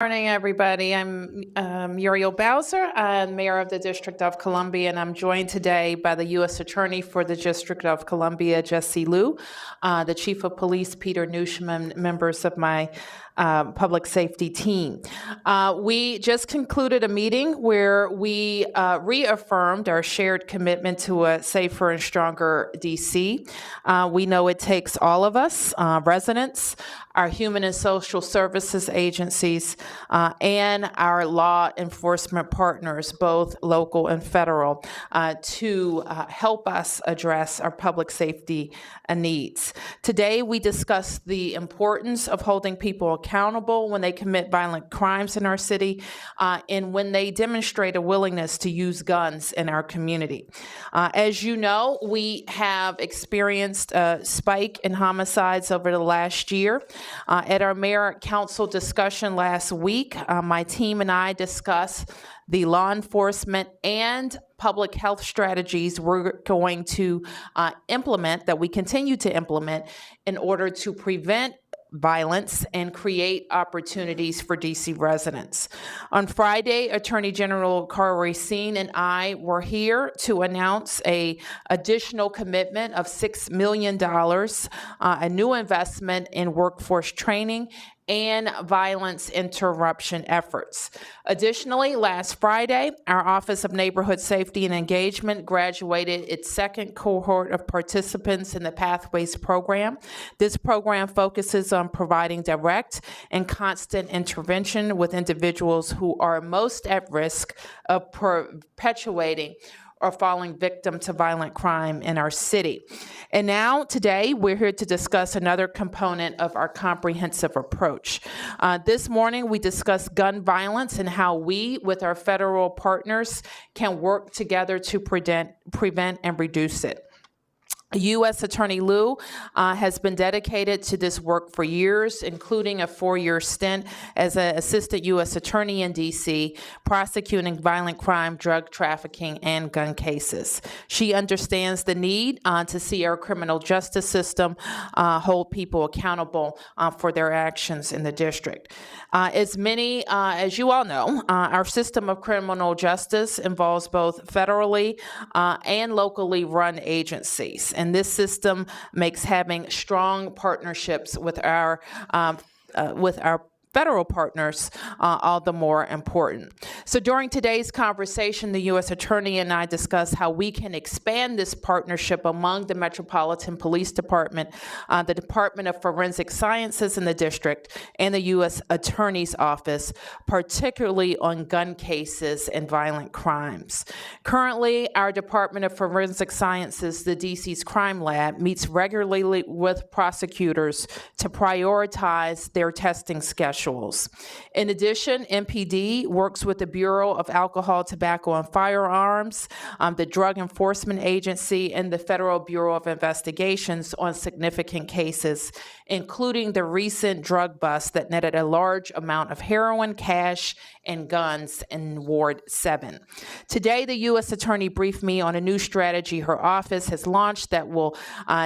Morning, everybody. I'm Muriel Bowser. I'm Mayor of the District of Columbia, and I'm joined today by the U.S. Attorney for the District of Columbia, Jessie Liu, the Chief of Police, Peter Newsham, and members of my public safety team. We just concluded a meeting where we reaffirmed our shared commitment to a safer and stronger D.C. We know it takes all of us, residents, our human and social services agencies, and our law enforcement partners, both local and federal, to help us address our public safety needs. Today, we discuss the importance of holding people accountable when they commit violent crimes in our city and when they demonstrate a willingness to use guns in our community. As you know, we have experienced a spike in homicides over the last year. At our mayor council discussion last week, my team and I discussed the law enforcement and public health strategies we're going to implement, that we continue to implement, in order to prevent violence and create opportunities for D.C. residents. On Friday, Attorney General Karl Racine and I were here to announce an additional commitment of $6 million, a new investment in workforce training and violence interruption efforts. Additionally, last Friday, our Office of Neighborhood Safety and Engagement graduated its second cohort of participants in the Pathways program. This program focuses on providing direct and constant intervention with individuals who are most at risk of perpetuating or falling victim to violent crime in our city. And now, today, we're here to discuss another component of our comprehensive approach. This morning, we discussed gun violence and how we, with our federal partners, can work together to prevent and reduce it. U.S. Attorney Liu has been dedicated to this work for years, including a 4-year stint as an assistant U.S. attorney in D.C., prosecuting violent crime, drug trafficking, and gun cases. She understands the need to see our criminal justice system hold people accountable for their actions in the district. As you all know, our system of criminal justice involves both federally and locally run agencies. And this system makes having strong partnerships with our federal partners all the more important. So during today's conversation, the U.S. Attorney and I discussed how we can expand this partnership among the Metropolitan Police Department, the Department of Forensic Sciences in the district, and the U.S. Attorney's Office, particularly on gun cases and violent crimes. Currently, our Department of Forensic Sciences, the DC's Crime Lab, meets regularly with prosecutors to prioritize their testing schedules. In addition, MPD works with the Bureau of Alcohol, Tobacco, and Firearms, the Drug Enforcement Agency, and the Federal Bureau of Investigations on significant cases, including the recent drug bust that netted a large amount of heroin, cash, and guns in Ward 7. Today, the U.S. Attorney briefed me on a new strategy her office has launched that will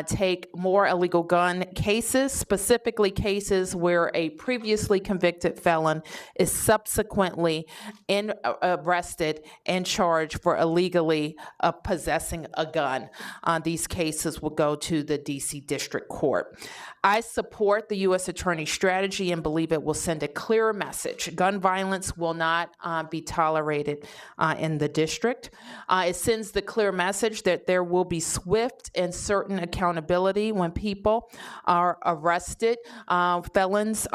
take more illegal gun cases, specifically cases where a previously convicted felon is subsequently arrested and charged for illegally possessing a gun. These cases will go to the D.C. District Court. I support the U.S. Attorney's strategy and believe it will send a clear message. Gun violence will not be tolerated in the district. It sends the clear message that there will be swift and certain accountability when people are arrested, felons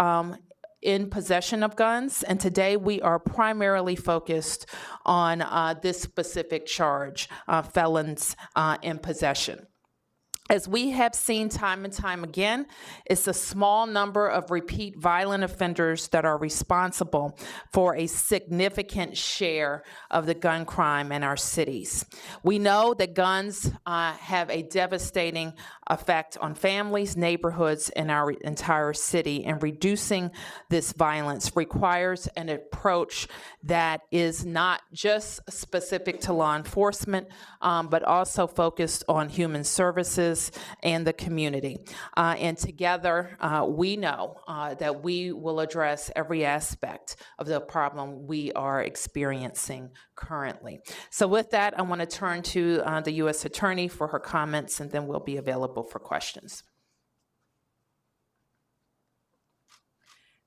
in possession of guns. And today we are primarily focused on this specific charge, felons in possession. As we have seen time and time again, it's a small number of repeat violent offenders that are responsible for a significant share of the gun crime in our cities. We know that guns have a devastating effect on families, neighborhoods, and our entire city, and reducing this violence requires an approach that is not just specific to law enforcement, but also focused on human services, justice and the community. And together, we know that we will address every aspect of the problem we are experiencing currently. So with that, I want to turn to the U.S. Attorney for her comments, and then we'll be available for questions.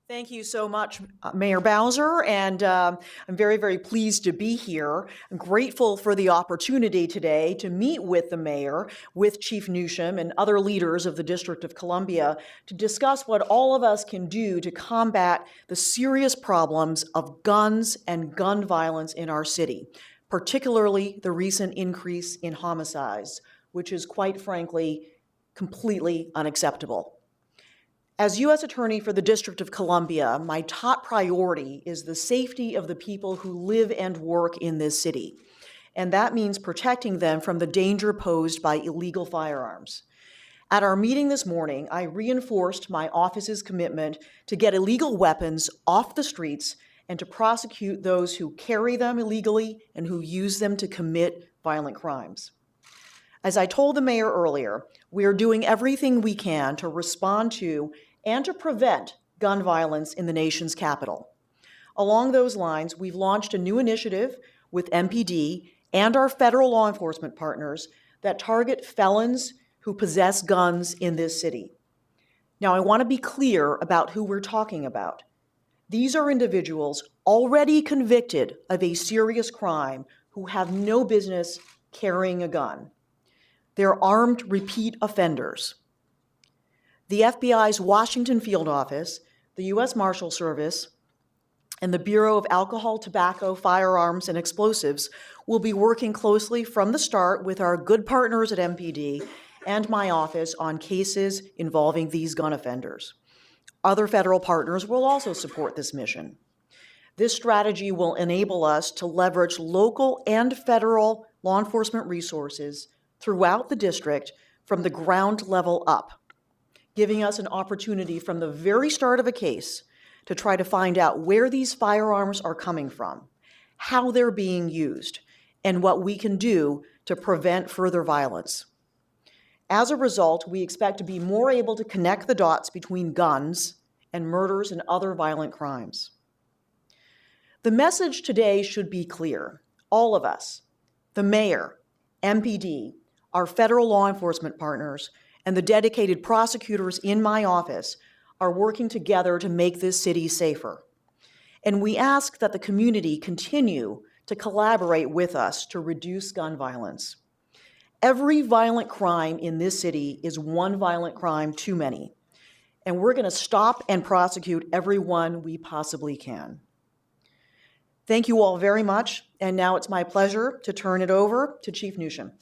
Thank you so much, Mayor Bowser, and I'm very, very pleased to be here. I'm grateful for the opportunity today to meet with the mayor, with Chief Newsham, and other leaders of the District of Columbia to discuss what all of us can do to combat the serious problems of guns and gun violence in our city, particularly the recent increase in homicides, which is quite frankly completely unacceptable. As U.S. Attorney for the District of Columbia, my top priority is the safety of the people who live and work in this city, and that means protecting them from the danger posed by illegal firearms. At our meeting this morning, I reinforced my office's commitment to get illegal weapons off the streets and to prosecute those who carry them illegally and who use them to commit violent crimes. As I told the mayor earlier, we are doing everything we can to respond to and to prevent gun violence in the nation's capital. Along those lines, we've launched a new initiative with MPD and our federal law enforcement partners that target felons who possess guns in this city. Now, I want to be clear about who we're talking about. These are individuals already convicted of a serious crime who have no business carrying a gun. They're armed repeat offenders. The FBI's Washington Field Office, the U.S. Marshal Service, and the Bureau of Alcohol, Tobacco, Firearms, and Explosives will be working closely from the start with our good partners at MPD and my office on cases involving these gun offenders. Other federal partners will also support this mission. This strategy will enable us to leverage local and federal law enforcement resources throughout the district from the ground level up, giving us an opportunity from the very start of a case to try to find out where these firearms are coming from, how they're being used, and what we can do to prevent further violence. As a result, we expect to be more able to connect the dots between guns and murders and other violent crimes. The message today should be clear. All of us, the mayor, MPD, our federal law enforcement partners, and the dedicated prosecutors in my office are working together to make this city safer. And we ask that the community continue to collaborate with us to reduce gun violence. Every violent crime in this city is one violent crime too many, and we're going to stop and prosecute every one we possibly can. Thank you all very much, and now it's my pleasure to turn it over to Chief Newsham.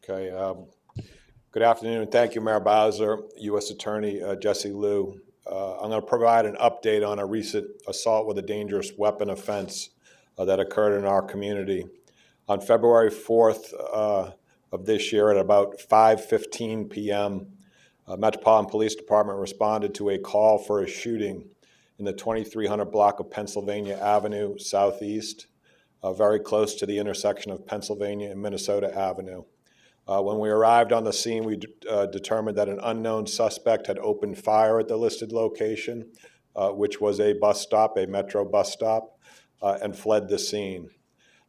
Okay. Good afternoon, and thank you, Mayor Bowser, U.S. Attorney Jessie Liu. I'm going to provide an update on a recent assault with a dangerous weapon offense that occurred in our community. On February 4th of this year at about 5:15 p.m., Metropolitan Police Department responded to a call for a shooting in the 2300 block of Pennsylvania Avenue Southeast, very close to the intersection of Pennsylvania and Minnesota Avenue. When we arrived on the scene, we determined that an unknown suspect had opened fire at the listed location, which was a bus stop, a metro bus stop, and fled the scene.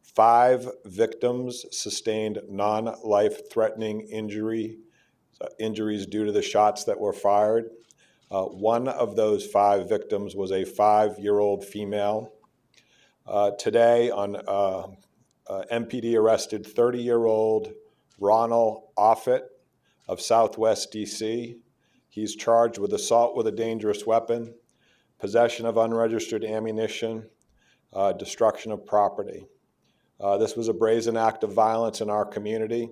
5 victims sustained non-life-threatening injuries due to the shots that were fired. One of those 5 victims was a 5-year-old female. Today, MPD arrested 30-year-old Ronald Offit of Southwest DC. He's charged with assault with a dangerous weapon, possession of unregistered ammunition, destruction of property. This was a brazen act of violence in our community,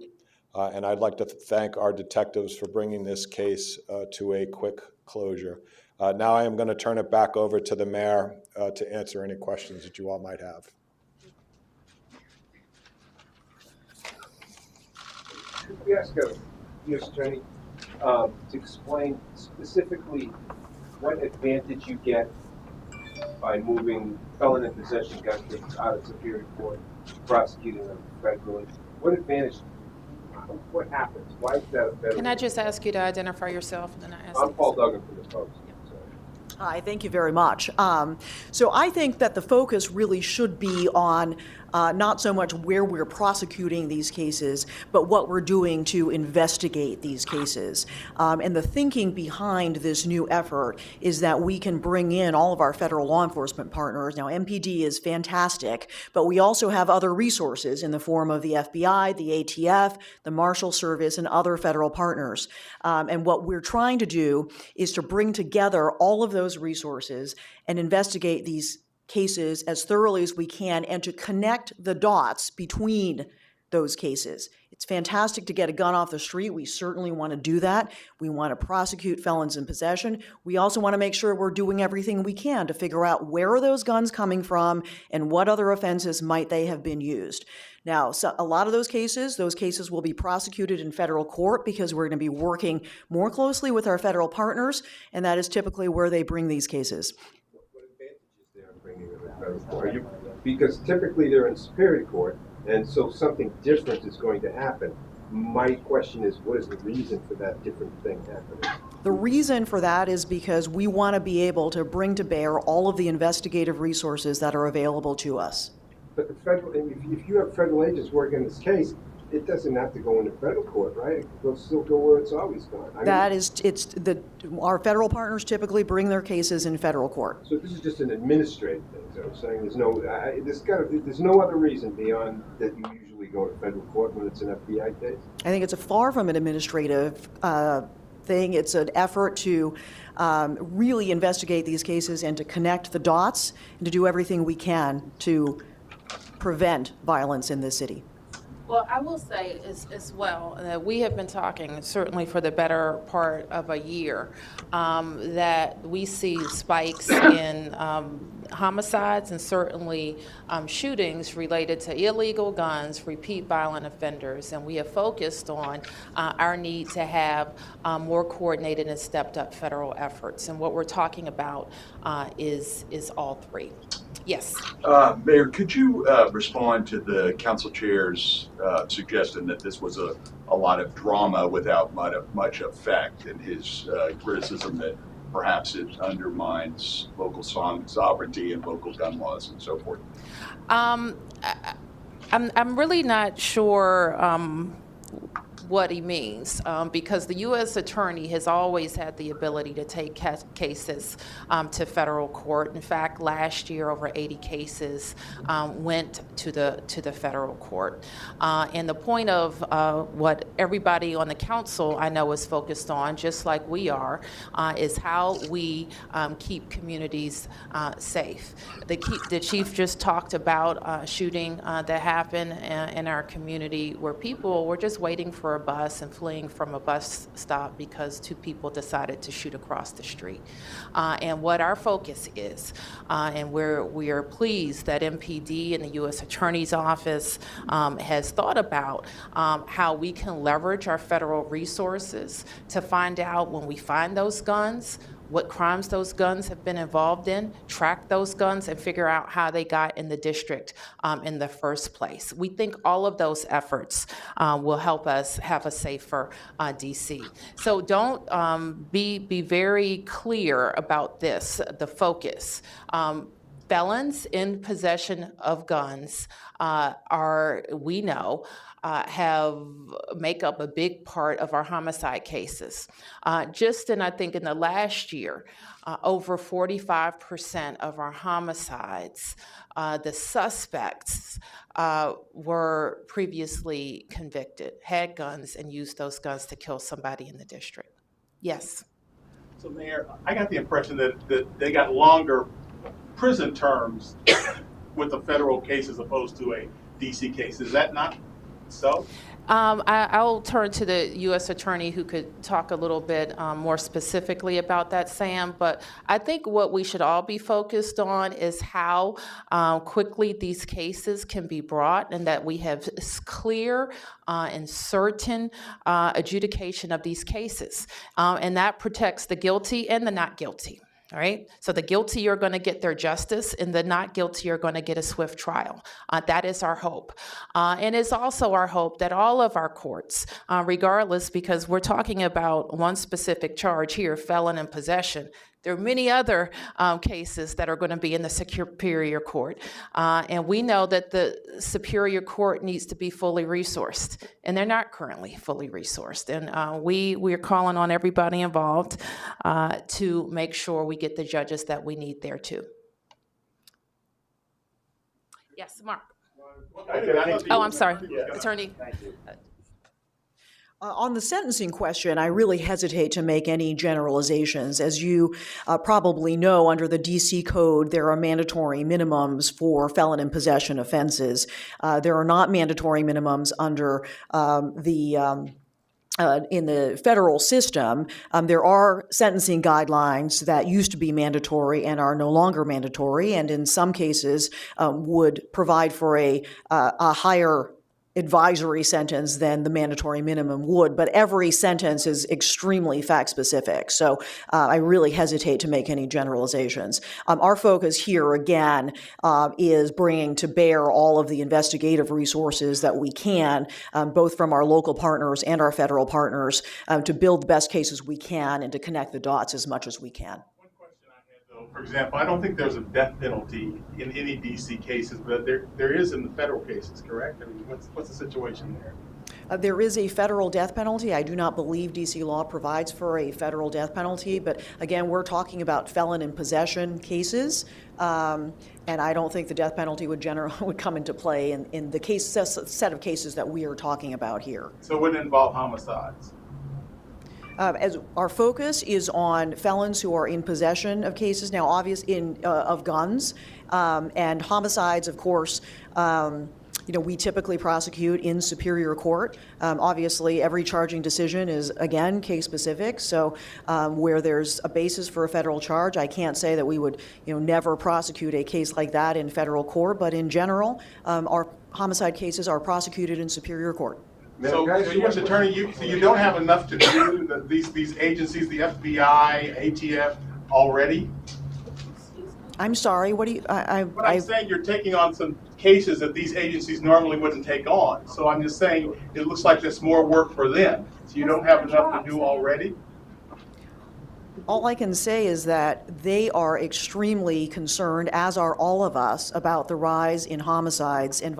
and I'd like to thank our detectives for bringing this case to a quick closure. Now I am going to turn it back over to the mayor to answer any questions that you all might have. Could we ask a U.S. Attorney to explain specifically what advantage you get by moving felon in possession gun cases out of Superior Court, prosecuting them federally, what advantage, what happens? Why is that a better? Can I just ask you to identify yourself and then I ask? I'm Paul Duggan from the Post. Hi, thank you very much. So I think that the focus really should be on not so much where we're prosecuting these cases, but what we're doing to investigate these cases. And the thinking behind this new effort is that we can bring in all of our federal law enforcement partners. Now, MPD is fantastic, but we also have other resources in the form of the FBI, the ATF, the Marshal Service, and other federal partners. And what we're trying to do is to bring together all of those resources and investigate these cases as thoroughly as we can and to connect the dots between those cases. It's fantastic to get a gun off the street. We certainly want to do that. We want to prosecute felons in possession. We also want to make sure we're doing everything we can to figure out where are those guns coming from and what other offenses might they have been used. Now, so a lot of those cases will be prosecuted in federal court because we're going to be working more closely with our federal partners, and that is typically where they bring these cases. What advantage is there in bringing them in federal court? Because typically they're in superior court, and so something different is going to happen. My question is, what is the reason for that different thing happening? The reason for that is because we want to be able to bring to bear all of the investigative resources that are available to us. But the federal, if you have federal agents working in this case, it doesn't have to go into federal court, right? It will still go where it's always gone. Our federal partners typically bring their cases in federal court. So this is just an administrative thing. So I'm saying there's no other reason beyond that you usually go to federal court when it's an FBI case. I think it's a far from an administrative thing. It's an effort to really investigate these cases and to connect the dots and to do everything we can to prevent violence in this city. Well, I will say as well that we have been talking, certainly for the better part of a year, that we see spikes in homicides and certainly shootings related to illegal guns, repeat violent offenders, and we have focused on our need to have more coordinated and stepped up federal efforts. And what we're talking about is all three. Yes. Mayor, could you respond to the council chair's suggestion that this was a lot of drama without much effect, and his criticism that perhaps it undermines local sovereignty and local gun laws and so forth? I'm really not sure what he means, because the U.S. Attorney has always had the ability to take cases to federal court. In fact, last year, over 80 cases went to the federal court. And the point of what everybody on the council I know is focused on, just like we are, is how we keep communities safe. The chief just talked about a shooting that happened in our community where people were just waiting for a bus and fleeing from a bus stop because two people decided to shoot across the street. And what our focus is, and we are pleased that MPD and the U.S. Attorney's Office has thought about how we can leverage our federal resources to find out when we find those guns, what crimes those guns have been involved in, track those guns, and figure out how they got in the district in the first place. We think all of those efforts will help us have a safer DC. So don't be very clear about this, the focus. Felons in possession of guns we know, make up a big part of our homicide cases. I think in the last year, over 45% of our homicides, the suspects were previously convicted, had guns, and used those guns to kill somebody in the district. Yes. So, Mayor, I got the impression that they got longer prison terms with the federal case as opposed to a DC case. Is that not so? I'll turn to the U.S. Attorney who could talk a little bit more specifically about that, Sam. But I think what we should all be focused on is how quickly these cases can be brought, and that we have clear and certain adjudication of these cases. And that protects the guilty and the not guilty. All right. So the guilty are going to get their justice, and the not guilty are going to get a swift trial. That is our hope. And it's also our hope that all of our courts, regardless, because we're talking about one specific charge here, felon in possession. There are many other cases that are going to be in the Superior Court. And we know that the Superior Court needs to be fully resourced, and they're not currently fully resourced. And we're calling on everybody involved to make sure we get the judges that we need there too. Yes, Mark. Oh, I'm sorry, Attorney. On the sentencing question, I really hesitate to make any generalizations. As you probably know, under the DC Code, there are mandatory minimums for felon in possession offenses. There are not mandatory minimums under in the federal system. There are sentencing guidelines that used to be mandatory and are no longer mandatory, and in some cases would provide for a higher advisory sentence than the mandatory minimum would, but every sentence is extremely fact-specific. So I really hesitate to make any generalizations. Our focus here, again, is bringing to bear all of the investigative resources that we can, both from our local partners and our federal partners, to build the best cases we can and to connect the dots as much as we can. For example, I don't think there's a death penalty in any DC cases, but there is in the federal cases, correct? I mean, what's the situation there? There is a federal death penalty. I do not believe DC law provides for a federal death penalty, but again, we're talking about felon in possession cases, and I don't think the death penalty would come into play in the set of cases that we are talking about here. So it wouldn't involve homicides? As our focus is on felons who are in possession of cases now, of guns, and homicides. Of course, we typically prosecute in Superior Court. Obviously, every charging decision is again case specific. So, where there's a basis for a federal charge, I can't say that we would, never prosecute a case like that in federal court. But in general, our homicide cases are prosecuted in Superior Court. So, U.S. Attorney, you don't have enough to do these agencies, the FBI, ATF, already? I'm sorry. What do you? I'm saying you're taking on some cases that these agencies normally wouldn't take on. So I'm just saying it looks like there's more work for them. So you don't have enough to do already? All I can say is that they are extremely concerned, as are all of us, about the rise in homicides and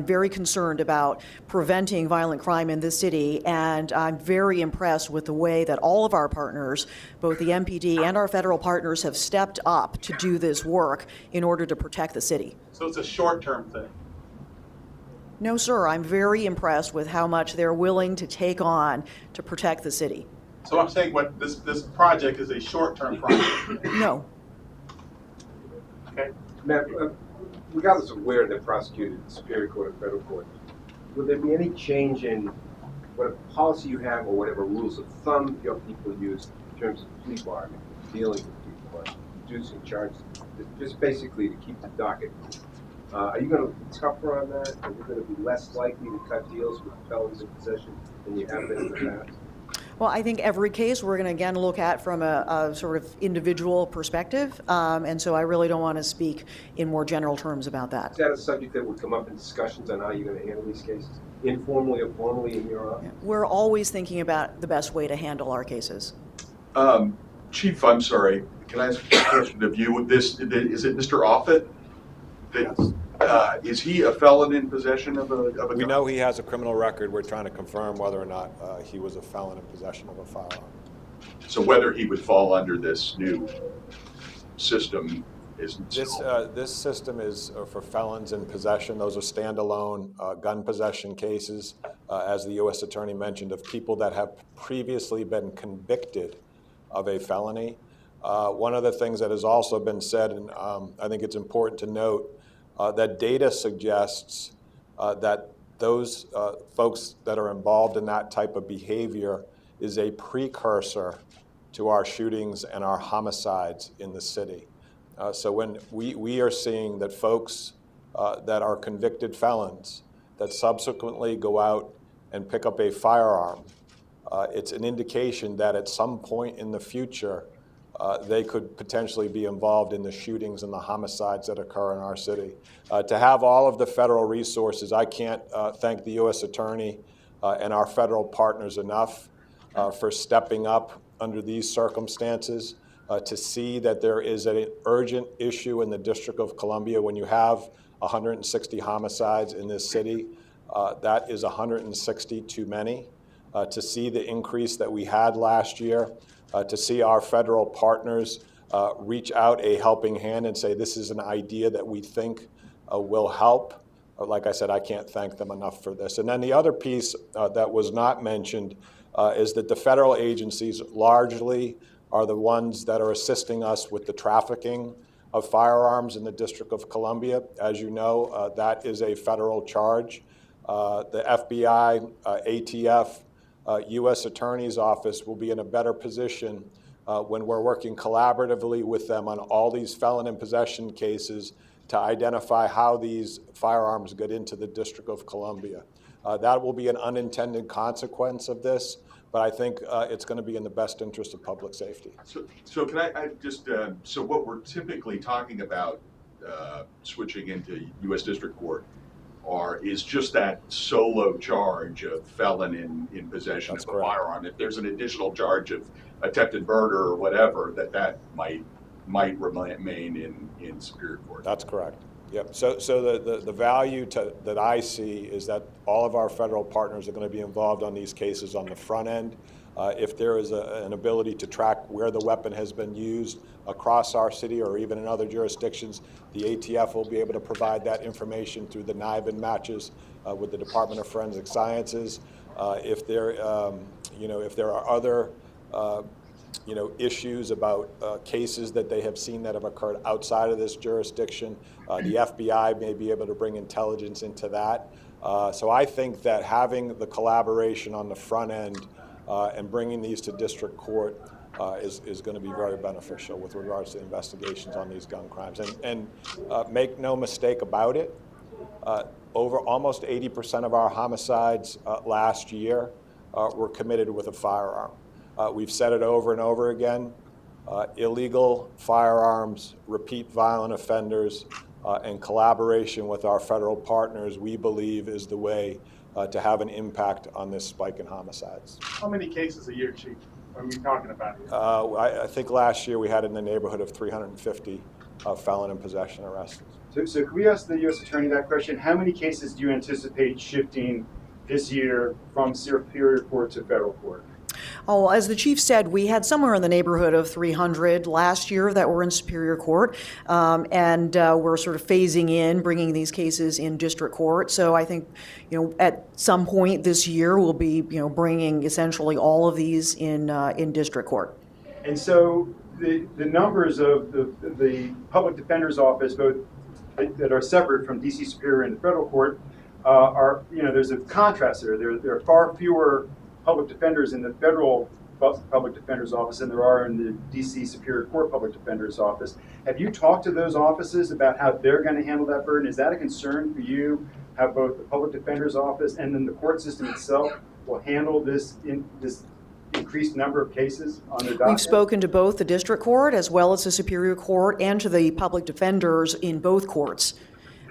very concerned about preventing violent crime in this city. And I'm very impressed with the way that all of our partners, both the MPD and our federal partners, have stepped up to do this work in order to protect the city. So it's a short-term thing? No, sir. I'm very impressed with how much they're willing to take on to protect the city. So I'm saying what this project is a short-term project. No. Okay. Matt, regardless of where they're prosecuted, in Superior Court or Federal Court, will there be any change in whatever policy you have or whatever rules of thumb your people use in terms of plea bargaining, dealing with people, reducing charges, just basically to keep the docket? Are you going to be tougher on that? Are you going to be less likely to cut deals with felons in possession than you have been in the past? Well, I think every case we're going to again look at from a sort of individual perspective, and so I really don't want to speak in more general terms about that. Is that a subject that would come up in discussions on how you're going to handle these cases, informally or formally in your office? We're always thinking about the best way to handle our cases. Chief, I'm sorry. Can I ask a question of you? Is it Mr. Offit? Yes. Is he a felon in possession of a gun? We know he has a criminal record. We're trying to confirm whether or not he was a felon in possession of a firearm. So whether he would fall under this new system isn't This system is for felons in possession. Those are standalone gun possession cases, as the U.S. Attorney mentioned, of people that have previously been convicted of a felony. One of the things that has also been said, and I think it's important to note, that data suggests that those folks that are involved in that type of behavior is a precursor to our shootings and our homicides in the city. So when we are seeing that folks that are convicted felons that subsequently go out and pick up a firearm, it's an indication that at some point in the future, they could potentially be involved in the shootings and the homicides that occur in our city. To have all of the federal resources, I can't thank the U.S. Attorney and our federal partners enough for stepping up under these circumstances, to see that there is an urgent issue in the District of Columbia. When you have 160 homicides in this city, that is 160 too many. To see the increase that we had last year, to see our federal partners reach out a helping hand and say this is an idea that we think will help. Like I said, I can't thank them enough for this. And then the other piece that was not mentioned is that the federal agencies largely are the ones that are assisting us with the trafficking of firearms in the District of Columbia. As you know, that is a federal charge. The FBI, ATF, U.S. Attorney's Office will be in a better position when we're working collaboratively with them on all these felon in possession cases to identify how these firearms get into the District of Columbia. That will be an unintended consequence of this, but I think it's going to be in the best interest of public safety. So can I just, so what we're typically talking about switching into U.S. District Court is just that solo charge of felon in possession That's of a correct. firearm. If there's an additional charge of attempted murder or whatever, that might remain in Superior Court. That's correct. Yep. So the value that I see is that all of our federal partners are going to be involved on these cases on the front end. If there is an ability to track where the weapon has been used across our city or even in other jurisdictions, the ATF will be able to provide that information through the NIBIN matches with the Department of Forensic Sciences. If there are other issues about cases that they have seen that have occurred outside of this jurisdiction, the FBI may be able to bring intelligence into that. So I think that having the collaboration on the front end and bringing these to district court is going to be very beneficial with regards to investigations on these gun crimes. And make no mistake about it, over almost 80% of our homicides last year were committed with a firearm. We've said it over and over again, illegal firearms, repeat violent offenders, and collaboration with our federal partners, we believe is the way to have an impact on this spike in homicides. How many cases a year, Chief, are we talking about here? I think last year we had in the neighborhood of 350 felon in possession arrests. So could we ask the U.S. Attorney that question? How many cases do you anticipate shifting this year from Superior Court to federal court? Oh, as the chief said, we had somewhere in the neighborhood of 300 last year that were in Superior Court, and we're sort of phasing in, bringing these cases in district court. So I think, at some point this year, we'll be, bringing essentially all of these in district court. And so the numbers of the public defender's office, both that are separate from D.C. Superior and the federal court, are, there's a contrast there. There are far fewer public defenders in the federal public defender's office than there are in the D.C. Superior Court public defender's office. Have you talked to those offices about how they're going to handle that burden? Is that a concern for you, how both the public defender's office and then the court system itself will handle this increased number of cases on their docket? We've spoken to both the district court as well as the Superior Court and to the public defenders in both courts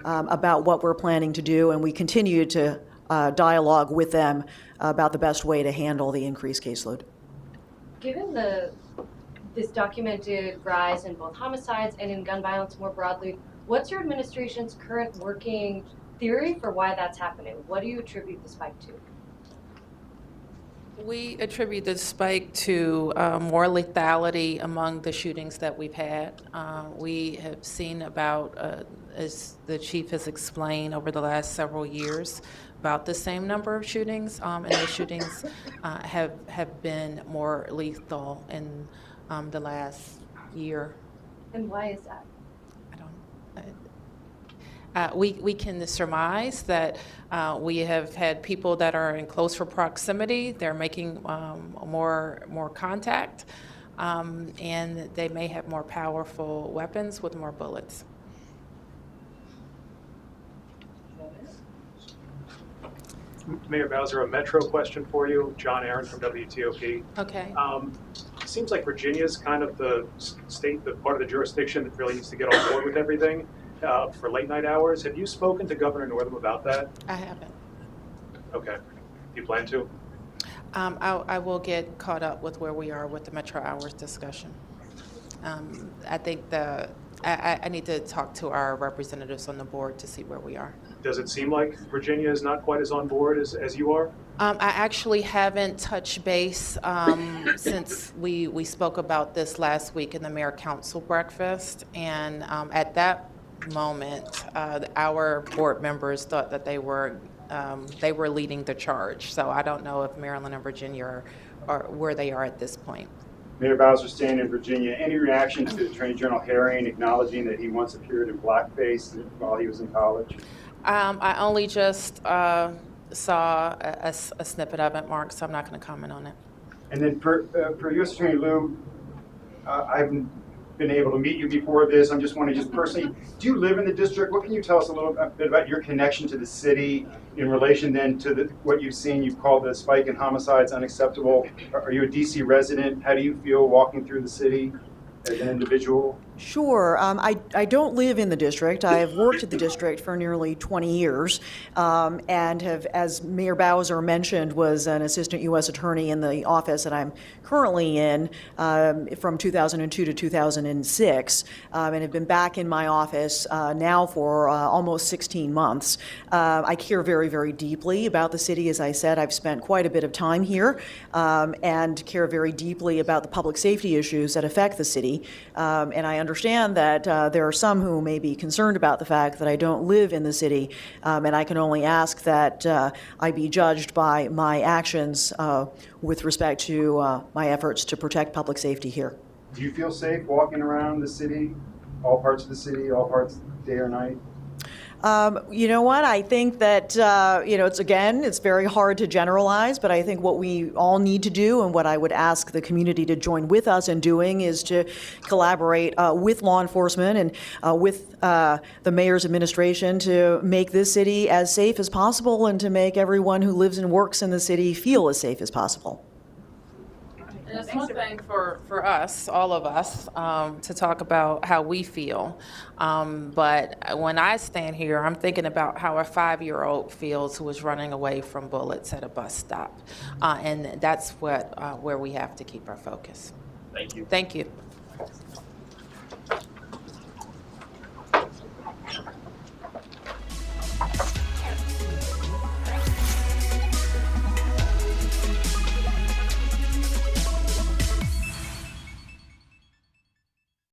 about what we're planning to do, and we continue to dialogue with them about the best way to handle the increased caseload. Given this documented rise in both homicides and in gun violence more broadly, what's your administration's current working theory for why that's happening? What do you attribute the spike to? We attribute the spike to more lethality among the shootings that we've had. We have seen about, as the chief has explained over the last several years, about the same number of shootings, and the shootings have been more lethal in the last year. And why is that? We can surmise that we have had people that are in closer proximity. They're making more contact, and they may have more powerful weapons with more bullets. Mayor Bowser, a Metro question for you. John Aaron from WTOP. Okay. It seems like Virginia's kind of the state, the part of the jurisdiction that really needs to get on board with everything for late night hours. Have you spoken to Governor Northam about that? I haven't. Okay. Do you plan to? I will get caught up with where we are with the Metro Hours discussion. I think I need to talk to our representatives on the board to see where we are. Does it seem like Virginia is not quite as on board as you are? I actually haven't touched base since we spoke about this last week in the Mayor Council breakfast. And at that moment, our board members thought that they were leading the charge. So I don't know if Maryland and Virginia are where they are at this point. Mayor Bowser, staying in Virginia, any reaction to Attorney General Herring acknowledging that he once appeared in blackface while he was in college? I only just saw a snippet of it, Mark, so I'm not going to comment on it. And then for U.S. Attorney Liu, I haven't been able to meet you before this. I'm just wondering, just personally, do you live in the district? What can you tell us a little bit about your connection to the city in relation then to what you've seen? You've called the spike in homicides unacceptable. Are you a D.C. resident? How do you feel walking through the city as an individual? Sure. I don't live in the district. I have worked at the district for nearly 20 years and have, as Mayor Bowser mentioned, was an assistant U.S. attorney in the office that I'm currently in from 2002 to 2006 and have been back in my office now for almost 16 months. I care very, very deeply about the city. As I said, I've spent quite a bit of time here and care very deeply about the public safety issues that affect the city. And I understand that there are some who may be concerned about the fact that I don't live in the city, and I can only ask that I be judged by my actions with respect to my efforts to protect public safety here. Do you feel safe walking around the city, all parts of the city, all parts, day or night? You know what? I think that, it's very hard to generalize, but I think what we all need to do and what I would ask the community to join with us in doing is to collaborate with law enforcement and with the mayor's administration to make this city as safe as possible and to make everyone who lives and works in the city feel as safe as possible. And it's one thing for us, all of us, to talk about how we feel. But when I stand here, I'm thinking about how a 5-year-old feels who is running away from bullets at a bus stop. And that's where we have to keep our focus. Thank you. Thank you.